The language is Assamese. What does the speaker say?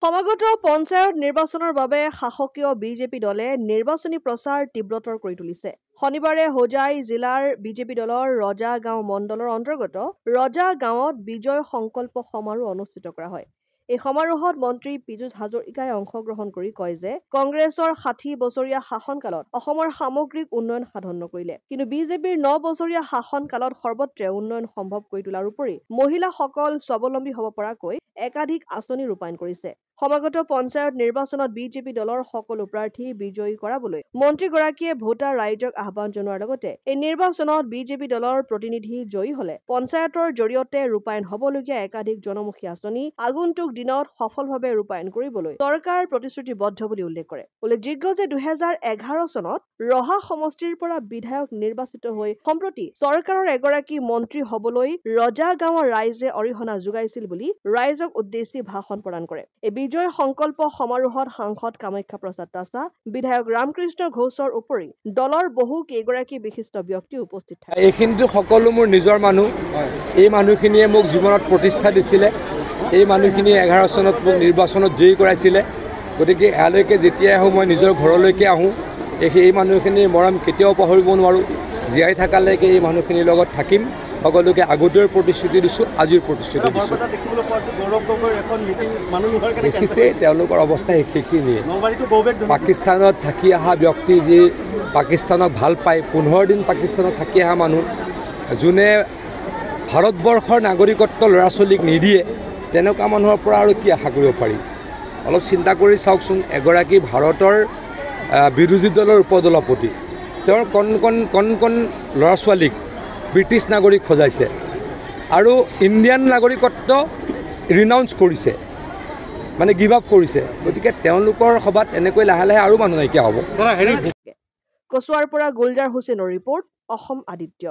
সমাগত পঞ্চায়ত নিৰ্বাচনৰ বাবে শাসকীয় বিজেপি দলে নিৰ্বাচনী প্ৰচাৰ তীব্ৰতৰ কৰি তুলিছে। শনিবাৰে হোজাই জিলাৰ বিজেপি দলৰ ৰজা গাঁও মণ্ডলৰ অন্তৰ্গত ৰজা গাঁৱত বিজয় সংকল্প সমাৰোহ অনুষ্ঠিত কৰা হয়। এই সমাৰোহত মন্ত্ৰী পীযুষ হাজৰিকাই অংশগ্ৰহণ কৰি কয় যে কংগ্ৰেছৰ ৬০ বছৰীয়া শাসনকালত অসমৰ সামগ্ৰিক উন্নয়ন সাধন নকৰিলে, কিন্তু বিজেপিৰ ৯ বছৰীয়া শাসনকালত সৰ্বত্ৰে উন্নয়ন সম্ভৱ কৰি তোলাৰ উপৰি মহিলাসকল স্বাৱলম্বী হ'ব পৰাকৈ একাধিক আঁচনি ৰূপায়ণ কৰিছে। সমাগত পঞ্চায়ত নিৰ্বাচনত বিজেপি দলৰ সকলো প্ৰাৰ্থী বিজয়ী কৰাবলৈ মন্ত্ৰীগৰাকীয়ে ভোটাৰ ৰাইজক আহ্বান জনোৱাৰ লগতে এই নিৰ্বাচনত বিজেপি দলৰ প্ৰতিনিধি জয়ী হলে পঞ্চায়তৰ জৰিয়তে ৰূপায়ণ হ'বলগীয়া একাধিক জনমুখী আঁচনি আগন্তুক দিনত সফলভাৱে ৰূপায়ণ কৰিবলৈ চৰকাৰ প্ৰতিশ্ৰুতিবদ্ধ বুলি উল্লেখ কৰে। উল্লেখযোগ্য যে ২০১১ চনত ৰহা সমষ্টিৰ পৰা বিধায়ক নিৰ্বাচিত হৈ সম্প্ৰতি চৰকাৰৰ এগৰাকী মন্ত্ৰী হ'বলৈ ৰজা গাঁৱৰ ৰাইজে অৰিহণা যোগাইছিল বুলি ৰাইজক উদ্দেশ্যি ভাষণ প্ৰদান কৰে। বিজয় সংকল্প সমাৰোহত সাংসদ কামাখ্যা প্ৰসাদ তাছা, বিধায়ক ৰামকৃষ্ণ ঘোষৰ উপৰি দলৰ বহু কেইগৰাকী বিশিষ্ট ব্যক্তি উপস্থিত থাকে। এইখিনিতো সকলো মোৰ নিজৰ মানুহ। এই মানুহখিনিয়ে মোক জীৱনত প্ৰতিষ্ঠা দিছিলে। এই মানুহখিনিয়ে 11 চনত মোক নিৰ্বাচনত জয়ী কৰাইছিলে। গতিকে ইয়ালৈকে যেতিয়াই আহোঁ মই নিজৰ ঘৰলৈকে আহোঁ। এই মানুহখিনিৰ মৰম কেতিয়াও পাহৰিব নোৱাৰোঁ। জীয়াই থকালৈকে এই মানুহখিনিৰ লগত থাকিম। সকলোকে আগতেও প্ৰতিশ্ৰুতি দিছোঁ, আজিৰ প্ৰতিশ্ৰুতি দিছোঁ। দেখিছে তেওঁলোকৰ অৱস্থা সেইখিনিয়ে। পাকিস্তানত থাকি অহা ব্যক্তি, যি পাকিস্তানক ভাল পায়, 15 দিন পাকিস্তানত থাকি অহা মানুহ, যোনে ভাৰতবৰ্ষৰ নাগৰিকত্ব ল'ৰা ছোৱালীক নিদিয়ে, তেনেকুৱা মানুহৰ পৰা আৰু কি আশা কৰিব পাৰি? অলপ চিন্তা কৰি চাওকচোন। এগৰাকী ভাৰতৰ বিৰোধী দলৰ উপদলপতি, তেওঁৰ কণ ল'ৰা ছোৱালীক ব্ৰিটিছ নাগৰিক সজাইছে আৰু ইণ্ডিয়ান নাগৰিকত্ব ৰিনাউন্স কৰিছে, মানে গিভ আপ কৰিছে। গতিকে তেওঁলোকৰ সভাত এনেকৈ লাহে লাহে আৰু মানুহ নাইকিয়া হ'ব। কচুৱাৰ পৰা গুলজাৰ হুছেইনৰ ৰিপৰ্ট, অসম আদিত্য।